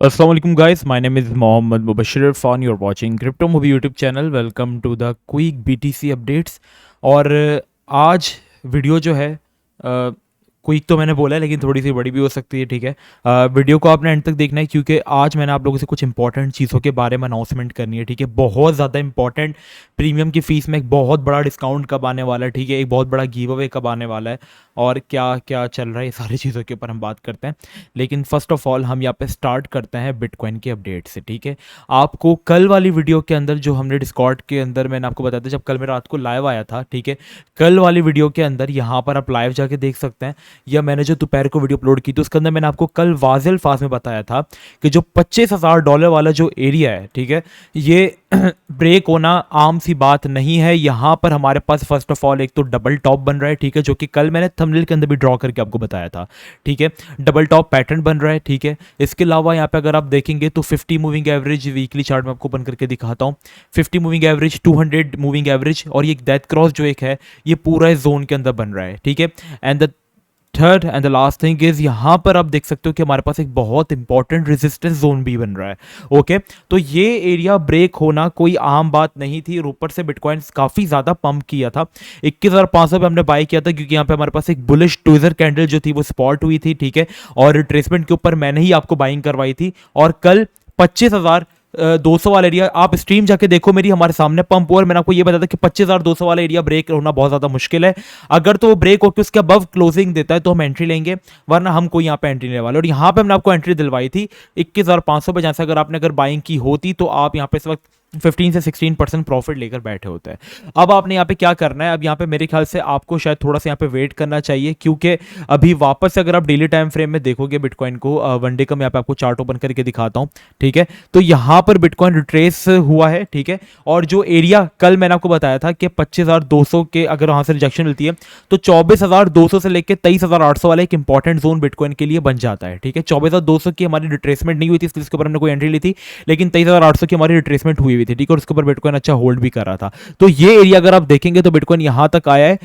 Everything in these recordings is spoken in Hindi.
Assalamualaikum guys, my name is Mohammed Mubashir Irfan. You're watching Crypto Movie YouTube channel. Welcome to the quick BTC updates. और आज वीडियो जो है क्विक तो मैंने बोला है लेकिन थोड़ी सी बड़ी भी हो सकती है, ठीक है। वीडियो को आपने एंड तक देखना है क्योंकि आज मैंने आप लोगों से कुछ इंपॉर्टेंट चीज़ों के बारे में अनाउंसमेंट करनी है, ठीक है। बहुत ज़्यादा इंपॉर्टेंट, प्रीमियम की फ़ीस में एक बहुत बड़ा डिस्काउंट कब आने वाला है, ठीक है। एक बहुत बड़ा गिव अवे कब आने वाला है और क्या क्या चल रहा है, ये सारी चीज़ों के ऊपर हम बात करते हैं। लेकिन फर्स्ट ऑफ ऑल हम यहाँ पे स्टार्ट करते हैं बिटकॉइन के अपडेट से, ठीक है। आपको कल वाली वीडियो के अंदर जो हमने डिस्कॉर्ड के अंदर मैंने आपको बताया था, जब कल मैं रात को लाइव आया था, ठीक है। कल वाली वीडियो के अंदर यहाँ पर आप लाइव जाके देख सकते हैं, या मैंने जो दोपहर को वीडियो अपलोड की थी उसके अंदर मैंने आपको कल वाज़ेह अल्फाज में बताया था कि जो $25,000 वाला जो एरिया है, ठीक है, ये ब्रेक होना आम सी बात नहीं है। यहाँ पर हमारे पास फर्स्ट ऑफ ऑल एक तो डबल टॉप बन रहा है, ठीक है, जो कि कल मैंने थंबनेल के अंदर भी ड्रॉ करके आपको बताया था, ठीक है। डबल टॉप पैटर्न बन रहा है, ठीक है। इसके अलावा यहाँ पे अगर आप देखेंगे तो 50 मूविंग एवरेज वीकली चार्ट में आपको ओपन करके दिखाता हूँ। 50 मूविंग एवरेज, 200 मूविंग एवरेज और ये डेथ क्रॉस जो एक है ये पूरा इस जोन के अंदर बन रहा है, ठीक है। And the third and the last thing is, यहाँ पर आप देख सकते हो कि हमारे पास एक बहुत इंपॉर्टेंट रेजिस्टेंस जोन भी बन रहा है, ओके। तो ये एरिया ब्रेक होना कोई आम बात नहीं थी और ऊपर से बिटकॉइन काफ़ी ज़्यादा पंप किया था। 21,500 पे हमने बाई किया था क्योंकि यहाँ पे हमारे पास एक बुलिश ट्विजर कैंडल जो थी वो स्पॉट हुई थी, ठीक है। और रिट्रेसमेंट के ऊपर मैंने ही आपको बाइंग करवाई थी और कल 25,200 वाला एरिया आप स्ट्रीम जाके देखो मेरी, हमारे सामने पंप हुआ और मैंने आपको ये बताया था कि 25,200 वाला एरिया ब्रेक होना बहुत ज़्यादा मुश्किल है। अगर तो वो ब्रेक होकर उसके अबव क्लोजिंग देता है तो हम एंट्री लेंगे, वरना हम कोई यहाँ पे एंट्री लेने वाले। और यहाँ पे हमने आपको एंट्री दिलवाई थी 21,500 पे, जैसे अगर बाइंग की होती तो आप यहाँ पे इस वक्त 15 से 16% प्रॉफिट लेकर बैठे होते हैं। अब आपने यहाँ पे क्या करना है, अब यहाँ पे मेरे ख्याल से आपको शायद थोड़ा सा यहाँ पे वेट करना चाहिए क्योंकि अभी वापस से अगर आप डेली टाइम फ्रेम में देखोगे बिटकॉइन को, वन डे का मैं यहाँ पे आपको चार्ट ओपन करके दिखाता हूँ, ठीक है। तो यहाँ पर बिटकॉइन रिट्रेस हुआ है, ठीक है। और जो एरिया कल मैंने आपको बताया था कि 25,200 के अगर वहाँ से रिजेक्शन मिलती है तो 24,200 से लेकर 23,800 वाला एक इंपॉर्टेंट जोन बिटकॉइन के लिए बन जाता है, ठीक है। 24,200 की हमारी रिट्रेसमेंट नहीं हुई थी इसलिए इसके ऊपर हमने कोई एंट्री ली थी, लेकिन 23,800 की हमारी रिट्रेसमेंट हुई थी, ठीक है। और उसके ऊपर बिटकॉइन अच्छा होल्ड भी कर रहा था। तो ये एरिया अगर आप देखेंगे तो बिटकॉइन यहां तक आया है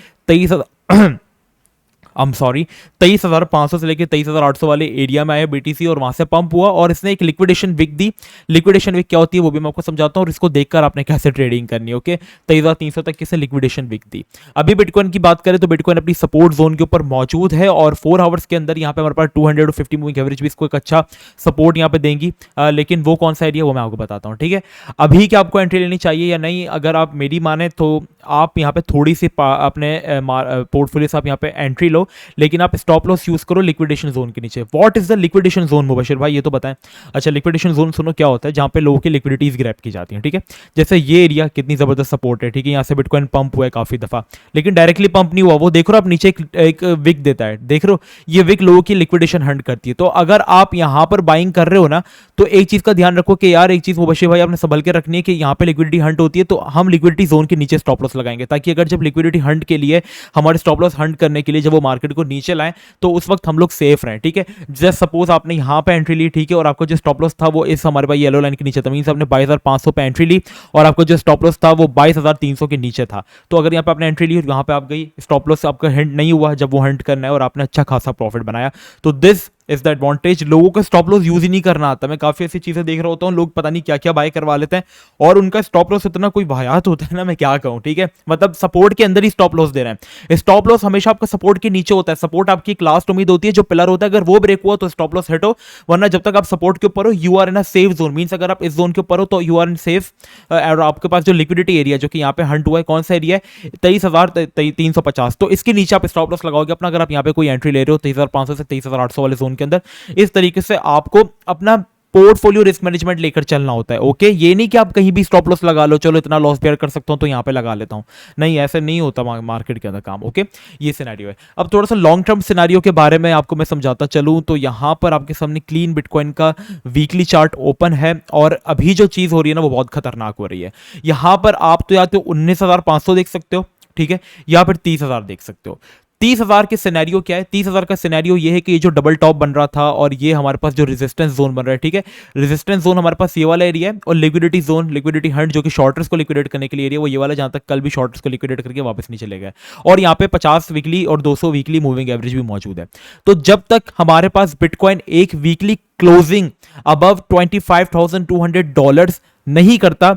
23,500 से लेकर 23,800 वाले एरिया में आया बीटीसी और वहां से पंप हुआ और इसने एक लिक्विडेशन विक दी। लिक्विडेशन विक क्या होती है वो भी मैं आपको समझाता हूँ और इसको देखकर आपने कैसे ट्रेडिंग करनी है, ओके। 23,300 तक किसे लिक्विडेशन विक दी। अभी बिटकॉइन की बात करें तो बिटकॉइन अपनी सपोर्ट जोन के ऊपर मौजूद है और 4 आवर्स के अंदर यहाँ पे हमारे पास 250 मूविंग एवरेज भी इसको एक अच्छा सपोर्ट यहाँ पे देंगी। लेकिन वो कौन सा एरिया वो मैं आपको बताता हूँ, ठीक है। अभी क्या आपको एंट्री लेनी चाहिए या नहीं, अगर आप मेरी माने तो आप यहाँ पे थोड़ी सी अपने पोर्टफोलियो से आप यहाँ पे एंट्री लो, लेकिन आप स्टॉप लॉस यूज करो लिक्विडेशन जोन के नीचे। What is the liquidation zone Mubashir भाई, ये तो बताएं। अच्छा, लिक्विडेशन जोन सुनो क्या होता है, जहां पे लोगों की लिक्विडिटीज ग्रैब की जाती है, ठीक है। जैसे ये एरिया कितनी जबरदस्त सपोर्ट है, ठीक है। यहाँ से बिटकॉइन पंप हुआ है काफी दफा, लेकिन डायरेक्टली पंप नहीं हुआ। वो देख रहे हो आप नीचे एक विक देता है, देख रहे हो, ये विक लोगों की लिक्विडेशन हंट करती है। तो अगर आप यहाँ पर बाइंग कर रहे हो ना, तो एक चीज का ध्यान रखो कि यार एक चीज मुबशिर भाई आपने संभल के रखनी है कि यहाँ पे लिक्विडिटी हंट होती है तो हम लिक्विडिटी जोन के नीचे स्टॉप लॉस लगाएंगे, ताकि अगर जब लिक्विडिटी हंट के लिए हमारे स्टॉप लॉस हंट करने के लिए जब वो मार्केट को नीचे लाएं तो उस वक्त हम लोग सेफ रहें, ठीक है। जैसे सपोज आपने यहाँ पे एंट्री ली, ठीक है, और आपको जो स्टॉप लॉस था वो इस हमारे पास येलो लाइन के नीचे था, मींस आपने 22,500 पे एंट्री ली और आपको जो स्टॉप लॉस था वो 22,300 के नीचे था। तो अगर यहाँ पे आपने एंट्री ली और यहाँ पे आप गई, स्टॉप लॉस आपका हिंट नहीं हुआ जब वो हंट करना है और आपने अच्छा खासा प्रॉफिट बनाया, तो दिस इज द एडवांटेज। लोगों को स्टॉप लॉस यूज ही नहीं करना आता। मैं काफी ऐसी चीजें देख रहा होता हूँ, लोग पता नहीं क्या क्या बाय करवा लेते हैं और उनका स्टॉप लॉस इतना कोई वाहियात होता है ना, मैं क्या कहूँ, ठीक है। मतलब सपोर्ट के अंदर ही स्टॉप लॉस दे रहे हैं। स्टॉप लॉस हमेशा आपका सपोर्ट के नीचे होता है। सपोर्ट आपकी एक लास्ट उम्मीद होती है, जो पिलर होता है, अगर वो ब्रेक हुआ तो स्टॉप लॉस हिट हो, वरना जब तक आप सपोर्ट के ऊपर हो you are in a safe zone. Means अगर आप इस जोन के ऊपर हो तो यू आर इन सेफ। और आपके पास जो लिक्विडिटी एरिया जो कि यहाँ पे हंट हुआ है, कौन सा एरिया है, 23,350, तो इसके नीचे आप स्टॉप लॉस लगाओगे अपना। अगर आप यहाँ पे कोई एंट्री ले रहे हो 23,500 से 23,800 वाले जोन के अंदर, इस तरीके से आपको अपना पोर्टफोलियो रिस्क मैनेजमेंट लेकर चलना होता है, ओके। ये नहीं कि आप कहीं भी स्टॉप लॉस लगा लो, चलो इतना लॉस बेयर कर सकता हूं तो यहां पे लगा लेता हूं, नहीं, ऐसे नहीं होता मार्केट के अंदर काम, ओके। ये सिनेरियो है। अब थोड़ा सा लॉन्ग टर्म सिनेरियो के बारे में आपको मैं समझाता चलूं तो यहां पर आपके सामने क्लीन बिटकॉइन का वीकली चार्ट ओपन है और अभी जो चीज हो रही है ना वो बहुत खतरनाक हो रही है। यहां पर आप तो या तो 19,500 देख सकते हो, ठीक है, या फिर 30,000 देख सकते हो। 30,000 के सिनेरियो क्या है? 30,000 का सिनेरियो ये है कि ये जो डबल टॉप बन रहा था और ये हमारे पास जो रेजिस्टेंस जोन बन रहा है, ठीक है, रेजिस्टेंस जोन हमारे पास ये वाला एरिया है, और लिक्विडिटी जोन, लिक्विडिटी हंट जो कि शॉर्टर्स को लिक्विडेट करने के लिए एरिया, वो ये वाला, जहां तक कल भी शॉर्टर्स को लिक्विडेट करके वापस नहीं चले गए। और यहाँ पे 50 वीकली और 200 वीकली मूविंग एवरेज भी मौजूद है। तो जब तक हमारे पास बिटकॉइन एक वीकली क्लोजिंग अबव $25,200 नहीं करता,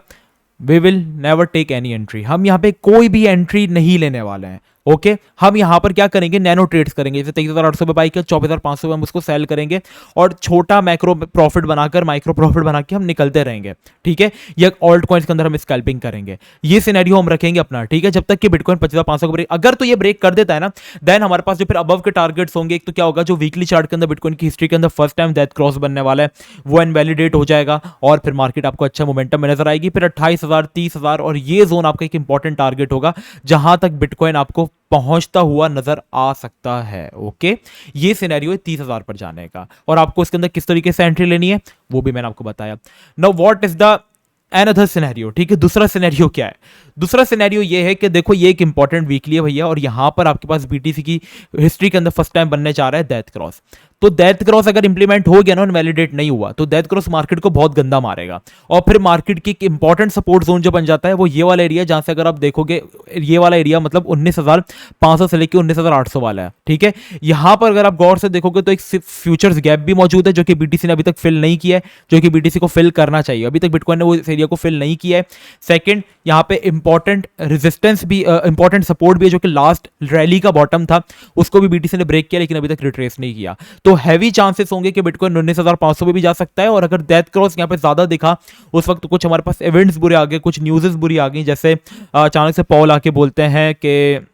we will never take any entry. हम यहाँ पे कोई भी एंट्री नहीं लेने वाले हैं। ओके, हम यहां पर क्या करेंगे? नैनो ट्रेड्स करेंगे। जैसे 23,800 पे बाई किया, 24,500 पे हम उसको सेल करेंगे और छोटा मैक्रो प्रॉफिट बनाकर, माइक्रो प्रॉफिट बना के हम निकलते रहेंगे, ठीक है। या ऑल्ट कॉइन्स के अंदर हम स्कैल्पिंग करेंगे। ये सिनेरियो हम रखेंगे अपना, ठीक है, जब तक कि बिटकॉइन 25,500 को ब्रेक, अगर तो ये ब्रेक कर देता है ना, देन हमारे पास जो फिर अबव के टारगेट्स होंगे, एक तो क्या होगा, जो वीकली चार्ट के अंदर बिटकॉइन की हिस्ट्री के अंदर फर्स्ट टाइम डेथ क्रॉस बनने वाला है, वो इनवैलिडेट हो जाएगा और फिर मार्केट आपको अच्छा मोमेंटम में नजर आएगी। फिर 28,000, 30,000 और ये जोन आपका एक इंपॉर्टेंट टारगेट होगा, जहां तक बिटकॉइन आपको पहुंचता हुआ नजर आ सकता है। ओके, ये सिनेरियो है 30,000 पर जाने का, और आपको इसके अंदर किस तरीके से एंट्री लेनी है वो भी मैंने आपको बताया। Now what is the another scenario, ठीक है, दूसरा सिनेरियो क्या है? दूसरा सिनेरियो ये है कि देखो, ये एक इंपॉर्टेंट वीकली है भैया, और यहां पर आपके पास बीटीसी की हिस्ट्री के अंदर फर्स्ट टाइम बनने जा रहा है डेथ क्रॉस। तो डेथ क्रॉस अगर इंप्लीमेंट हो गया ना, वैलिडेट नहीं हुआ, तो डेथ क्रॉस मार्केट को बहुत गंदा मारेगा। और फिर मार्केट की एक इंपॉर्टेंट सपोर्ट जोन जो बन जाता है, वो ये वाला एरिया, जहां से अगर आप देखोगे, ये वाला एरिया मतलब 19,500 से लेकर 19,800 वाला है, ठीक है। यहां पर अगर आप गौर से देखोगे तो एक फ्यूचर्स गैप भी मौजूद है, जो कि बीटीसी ने अभी तक फिल नहीं किया है, जो कि बीटीसी को फिल करना चाहिए। अभी तक बिटकॉइन ने वो इस एरिया को फिल नहीं किया है। सेकंड, यहां पे इंपॉर्टेंट रेजिस्टेंस भी, इंपॉर्टेंट सपोर्ट भी है, जो कि लास्ट रैली का बॉटम था, उसको भी बीटीसी ने ब्रेक किया, लेकिन अभी तक रिट्रेस नहीं किया। तो हैवी चांसेस होंगे कि बिटकॉइन 19,500 पे भी जा सकता है। और अगर डेथ क्रॉस यहां पे ज्यादा दिखा, उस वक्त कुछ हमारे पास इवेंट्स बुरे आ गए, कुछ न्यूज़ेस बुरी आ गई, जैसे अचानक से पॉल आके बोलते हैं कि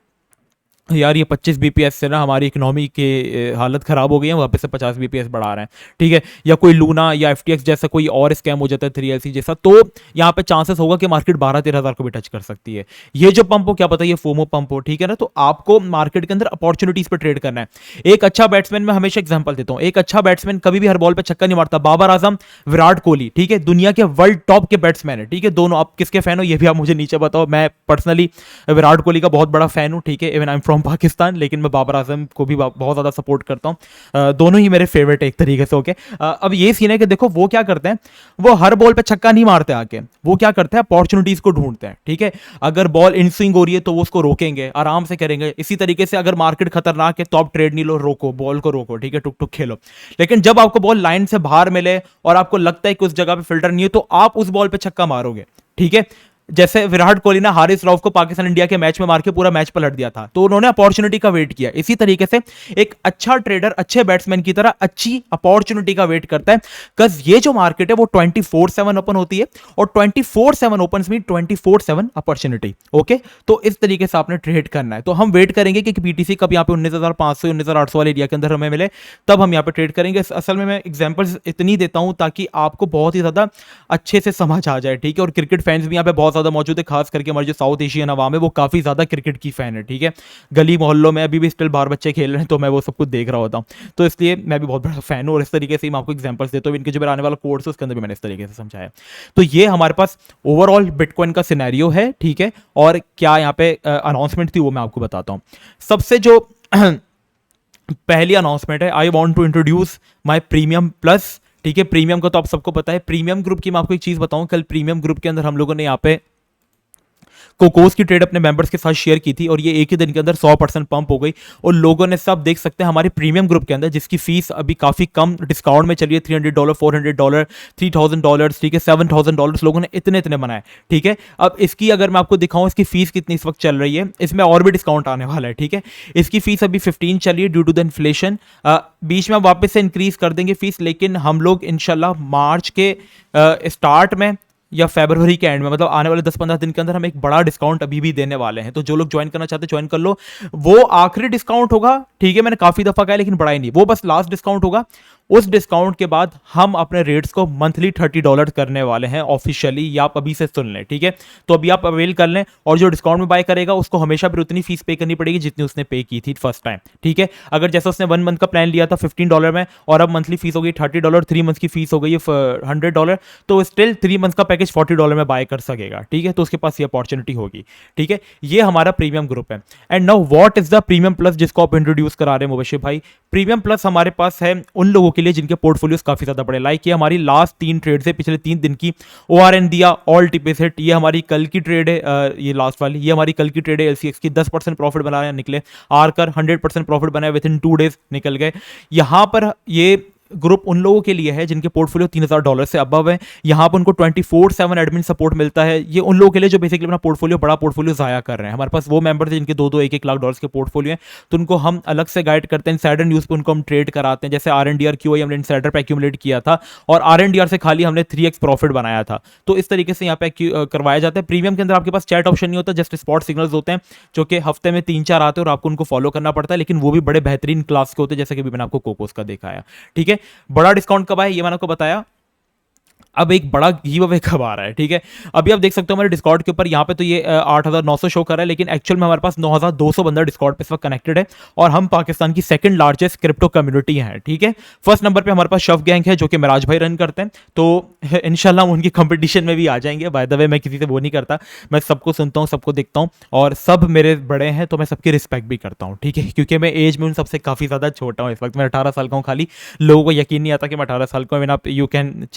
यार ये 25 बीपीएस से ना हमारी इकोनॉमी की हालत खराब हो गई है, वापस से 50 बीपीएस बढ़ा रहे हैं, ठीक है। या कोई लूना या एफटीएक्स जैसा कोई और स्कैम हो जाता है, 3LC जैसा, तो यहाँ पे चांसेस होगा कि मार्केट 12-13 हज़ार को भी टच कर सकती है। ये जो पंप हो, क्या पता ये फोमो पंप हो, ठीक है ना। तो आपको मार्केट के अंदर अपॉर्चुनिटीज पर ट्रेड करना है। एक अच्छा बैट्समैन, मैं हमेशा एग्जाम्पल देता हूँ, एक अच्छा बैट्समैन कभी भी हर बॉल पर छक्का नहीं मारता। बाबर आजम, विराट कोहली, ठीक है, दुनिया के वर्ल्ड टॉप के बैट्समैन है, ठीक है, दोनों। आप किसके फैन हो ये भी आप मुझे नीचे बताओ। मैं पर्सनली विराट कोहली का बहुत बड़ा फैन हूँ, ठीक है, even I am from Pakistan, लेकिन मैं बाबर आजम को भी बहुत ज्यादा सपोर्ट करता हूं। दोनों ही मेरे फेवरेट एक तरीके से। ओके, अब ये सीन है कि देखो वो क्या करते हैं, वो हर बॉल पे छक्का नहीं मारते आके, वो क्या करते हैं, अपॉर्चुनिटीज को ढूंढते हैं, ठीक है। अगर बॉल इन स्विंग हो रही है तो वो उसको रोकेंगे, आराम से करेंगे। इसी तरीके से अगर मार्केट खतरनाक है तो आप ट्रेड नहीं लो, रोको, बॉल को रोको, ठीक है, टुक टुक खेलो। लेकिन जब आपको बॉल लाइन से बाहर मिले और आपको लगता है कि उस जगह पे फिल्टर नहीं है, तो आप उस बॉल पे छक्का मारोगे, ठीक है। जैसे विराट कोहली ने हारिस राव को पाकिस्तान इंडिया के मैच में मार के पूरा मैच पलट दिया था, तो उन्होंने अपॉर्चुनिटी का वेट किया। इसी तरीके से एक अच्छा ट्रेडर अच्छे बैट्समैन की तरह अच्छी अपॉर्चुनिटी का वेट करता है, बिकॉज ये जो मार्केट है वो 24/7 ओपन होती है, और 24/7 ओपन मीन 24/7 अपॉर्चुनिटी। ओके, तो इस तरीके से आपने ट्रेड करना है। तो हम वेट करेंगे कि बीटीसी कब यहाँ पे 19,500 19,800 वाले एरिया के अंदर हमें मिले, तब हम यहाँ पे ट्रेड करेंगे। असल में मैं एग्जांपल्स इतनी देता हूं ताकि आपको बहुत ही ज्यादा अच्छे से समझ आ जाए, ठीक है। और क्रिकेट फैंस भी यहाँ पे बहुत ज्यादा मौजूद है, खास करके हमारे जो साउथ एशियन अवाम है वो काफी ज्यादा क्रिकेट की फैन है, ठीक है। गली मोहल्लों में अभी भी स्टिल बाहर बच्चे खेल रहे हैं, तो मैं वो सब कुछ देख रहा होता हूँ, तो इसलिए मैं भी बहुत बड़ा फैन हूँ। और इस तरीके से मैं आपको एग्जांपल्स देता हूँ, इनके जो आने वाला कोर्स है उसके अंदर भी मैंने इस तरीके से समझाया। तो ये हमारे पास ओवरऑल बिटकॉइन का सिनेरियो है, ठीक है। और क्या यहाँ पे अनाउंसमेंट थी वो मैं आपको बताता हूँ। सबसे जो पहली अनाउंसमेंट है, I want to introduce my premium plus, ठीक है। प्रीमियम का तो आप सबको पता है। प्रीमियम ग्रुप की मैं आपको एक चीज बताऊं, कल प्रीमियम ग्रुप के अंदर हम लोगों ने यहाँ पे कोकोस की ट्रेड अपने मेंबर्स के साथ शेयर की थी, और ये एक ही दिन के अंदर 100% पंप हो गई। और लोगों ने सब देख सकते हैं हमारे प्रीमियम ग्रुप के अंदर, जिसकी फीस अभी काफी कम डिस्काउंट में चली है, $300 $400 $3,000, ठीक है, $7,000 लोगों ने इतने बनाए, ठीक है। अब इसकी अगर मैं आपको दिखाऊं इसकी फीस कितनी इस वक्त चल रही है, इसमें और भी डिस्काउंट आने वाला है, ठीक है। इसकी फीस अभी 15 चली है ड्यू टू द इन्फ्लेशन। बीच में वापस से इंक्रीज कर देंगे फीस, लेकिन हम लोग इंशाल्लाह मार्च के स्टार्ट में या फरवरी के एंड में, मतलब आने वाले 10-15 दिन के अंदर हम एक बड़ा डिस्काउंट अभी भी देने वाले हैं। तो जो लोग ज्वाइन करना चाहते हैं ज्वाइन कर लो। वो आखिरी डिस्काउंट होगा, ठीक है, मैंने काफी दफा कहा लेकिन बड़ा ही नहीं, वो बस लास्ट डिस्काउंट होगा। उस डिस्काउंट के बाद हम अपने रेट्स को मंथली $30 करने वाले हैं ऑफिशियली, ये आप अभी से सुन लें, ठीक है। तो अभी आप अवेल कर लें, और जो डिस्काउंट में बाय करेगा उसको हमेशा भी उतनी फीस पे करनी पड़ेगी जितनी उसने पे की थी फर्स्ट टाइम, ठीक है। अगर जैसे उसने 1 मंथ का प्लान लिया था $15 में, और अब मंथली फीस हो गई $30, 3 मंथ की फीस हो गई है $100, तो स्टिल 3 मंथ का पैकेज $40 में बाय कर सकेगा, ठीक है। तो उसके पास ये अपॉर्चुनिटी होगी, ठीक है। ये हमारा प्रीमियम ग्रुप है। And now what is the premium plus जिसको आप इंट्रोड्यूस करा रहे हैं मुबशिर भाई? प्रीमियम प्लस हमारे पास है उन लोगों के लिए जिनके पोर्टफोलियोज काफी ज्यादा बड़े। लाइक ये हमारी लास्ट 3 ट्रेड से पिछले 3 दिन की ORN दिया, ऑल टिपेस हिट। ये हमारी कल की ट्रेड है, ये लास्ट वाली, ये हमारी कल की ट्रेड है LCX की। 10% प्रॉफिट बनाया निकले, आरकर 100% प्रॉफिट बनाया विद इन 2 डेज निकल गए। यहां पर ये ग्रुप उन लोगों के लिए है जिनके पोर्टफोलियो $3000 से अबव है। यहां पर उनको 24/7 एडमिन सपोर्ट मिलता है। ये उन लोगों के लिए जो बेसिकली अपना पोर्टफोलियो, बड़ा पोर्टफोलियो जाया कर रहे हैं। हमारे पास वो मेंबर्स हैं जिनके 2-2, 1-1 लाख डॉलर्स के पोर्टफोलियो हैं, तो उनको हम अलग से गाइड करते हैं। इंसाइडर न्यूज पे उनको हम ट्रेड कराते हैं। जैसे RNDR QI हमने इंसाइडर पे एक्यूमुलेट किया था, और RNDR से खाली हमने 3x प्रॉफिट बनाया था। तो इस तरीके से यहाँ पे करवाया जाता है। प्रीमियम के अंदर आपके पास चैट ऑप्शन नहीं होता, जस्ट स्पॉट सिग्नल्स होते हैं जो कि हफ्ते में 3-4 आते हैं, और आपको उनको फॉलो करना पड़ता है, लेकिन वो भी बड़े बेहतरीन क्लास के होते हैं, जैसे कि मैंने आपको कोकोस का दिखाया, ठीक है। बड़ा डिस्काउंट कब आया ये मैंने आपको बताया। अब एक बड़ा गिव अवे कब आ रहा है, ठीक है। अभी आप देख सकते हो हमारे डिस्कॉर्ड के ऊपर, यहाँ पे तो ये 8900 शो कर रहा है, लेकिन एक्चुअल में हमारे पास 9200 बंदा डिस्कॉर्ड पे इस वक्त कनेक्टेड है, और हम पाकिस्तान की सेकंड लार्जेस्ट क्रिप्टो कम्युनिटी है, ठीक है। फर्स्ट नंबर पे हमारे पास शव गैंग है जो कि मिराज भाई रन करते हैं, तो इंशाल्लाह हम उनकी कंपटीशन में भी आ जाएंगे। बाय द वे मैं किसी से वो नहीं करता, मैं सबको सुनता हूँ, सबको देखता हूँ, और सब मेरे बड़े हैं तो मैं सबकी रिस्पेक्ट भी करता हूँ, ठीक है। क्योंकि मैं एज में उन सबसे काफ़ी ज़्यादा छोटा हूँ। इस वक्त मैं 18 साल का हूँ खाली। लोगों को यकीन नहीं आता कि मैं 18 साल का हूँ। आप you can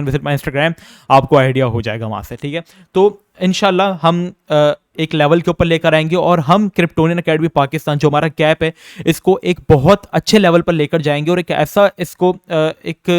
visit my Instagram, आपको आइडिया हो जाएगा वहां से, ठीक है। तो इंशाल्लाह हम एक लेवल के ऊपर लेकर आएंगे, और हम क्रिप्टोनियन अकेडमी पाकिस्तान जो हमारा कैप है इसको एक बहुत अच्छे लेवल पर लेकर जाएंगे, और एक ऐसा इसको एक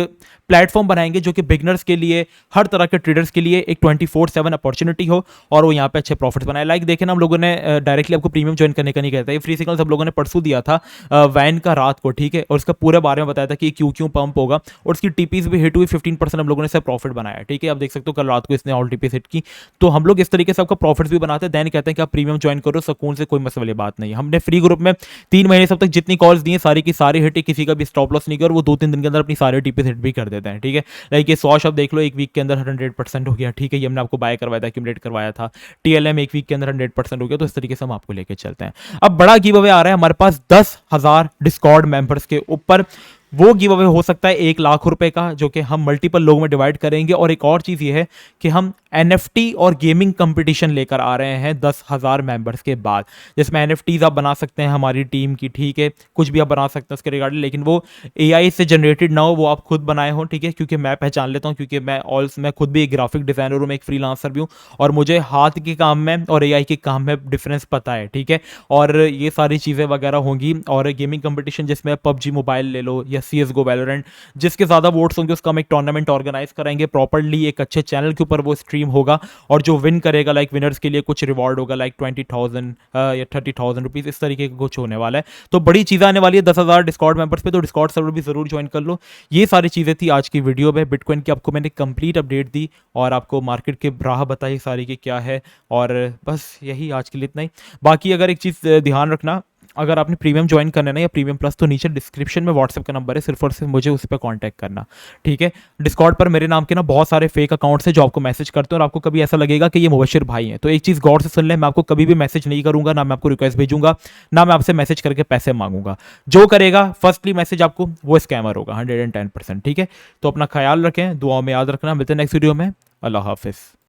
प्लेटफॉर्म बनाएंगे जो कि बिगनर्स के लिए, हर तरह के ट्रेडर्स के लिए एक 24/7 अपॉर्चुनिटी हो, और वो यहाँ पे अच्छे प्रॉफिट्स बनाए। लाइक देखें ना, हम लोगों ने डायरेक्टली आपको प्रीमियम ज्वाइन करने का नहीं कहता। ये फ्री सिग्नल सब लोगों ने परसों दिया था वैन का रात को, ठीक है, और उसका पूरे बारे में बताया था कि क्यों पंप होगा, और उसकी टीपीज भी हिट हुई। 15% हम लोगों ने इससे प्रॉफिट बनाया, ठीक है। आप देख सकते हो कल रात को इसने ऑल टीपीज हिट की। तो हम लोग इस तरीके से आपका प्रॉफिट्स भी बनाते हैं, देन कहते हैं कि आप प्रीमियम ज्वाइन करो सुकून से, कोई मसले वाली बात नहीं। हमने फ्री ग्रुप में 3 महीने सब तक जितनी कॉल्स दी हैं सारी की सारी हिट, किसी का भी स्टॉप लॉस नहीं किया, और वो 2-3 दिन के अंदर अपनी सारे टीपीज हिट भी कर देते हैं, ठीक है। लाइक ये 100 शॉप देख लो, एक वीक के अंदर 100% हो गया, ठीक है। ये हमने आपको बाय करवाया था, एक्यूमुलेट करवाया था। TLM एक वीक के अंदर 100% हो गया। तो इस तरीके से हम आपको लेके चलते हैं। अब बड़ा गिव अवे आ रहा है हमारे पास 10,000 डिस्कॉर्ड मेंबर्स के ऊपर। वो गिव अवे हो सकता है 1 लाख रुपए का, जो कि हम मल्टीपल लोगों में डिवाइड करेंगे। और एक और चीज ये है कि हम NFT और गेमिंग कंपटीशन लेकर आ रहे हैं 10,000 मेंबर्स के बाद, जिसमें NFTs आप बना सकते हैं हमारी टीम की, ठीक है। कुछ भी आप बना सकते हैं उसके रिगार्डिंग, लेकिन वो AI से जनरेटेड ना हो, वो आप खुद बनाए हो, ठीक है। क्योंकि मैं पहचान लेता हूँ, क्योंकि मैं खुद भी एक ग्राफिक डिजाइनर हूँ, मैं एक फ्रीलांसर भी हूँ, और मुझे हाथ के काम में और AI के काम में डिफरेंस पता है, ठीक है। और ये सारी चीज़ें वगैरह होंगी। और गेमिंग कंपटीशन जिसमें PUBG मोबाइल ले लो या CSGO वैलोरेंट, जिसके ज़्यादा वोट्स होंगे उसका हम एक टूर्नामेंट ऑर्गेनाइज कराएंगे प्रॉपर्ली, एक अच्छे चैनल के ऊपर वो स्ट्रीम होगा, और जो विन करेगा, लाइक विनर्स के लिए कुछ रिवॉर्ड होगा, लाइक 20,000 या 30,000 रुपीज़, इस तरीके का कुछ होने वाला है। तो बड़ी चीज़ आने वाली है 10,000 डिस्कॉर्ड मेंबर्स पे, तो डिस्कॉर्ड सर्वर भी जरूर ज्वाइन कर लो। ये सारी चीज़ें थी आज की वीडियो में। बिटकॉइन की आपको मैंने कंप्लीट अपडेट दी, और आपको मार्केट के राह बताई सारी की क्या है, और बस यही आज के लिए इतना ही। बाकी अगर एक चीज़ ध्यान रखना, अगर आपने प्रीमियम ज्वाइन करना है ना, या प्रीमियम प्लस, तो नीचे डिस्क्रिप्शन में व्हाट्सएप का नंबर है, सिर्फ और सिर्फ मुझे उस पर कांटेक्ट करना, ठीक है। डिस्कॉर्ड पर मेरे नाम के ना बहुत सारे फेक अकाउंट्स हैं जो आपको मैसेज करते हैं, और आपको कभी ऐसा लगेगा कि ये मुबशिर भाई हैं, तो एक चीज़ गौर से सुन लें, मैं आपको कभी भी मैसेज नहीं करूंगा, ना मैं आपको रिक्वेस्ट भेजूंगा, ना मैं आपसे मैसेज करके पैसे मांगूंगा। जो करेगा फर्स्टली मैसेज आपको, वो स्कैमर होगा 110%, ठीक है। तो अपना ख्याल रखें, दुआओं में याद रखना। मिलते हैं नेक्स्ट वीडियो में। अल्लाह हाफिज़।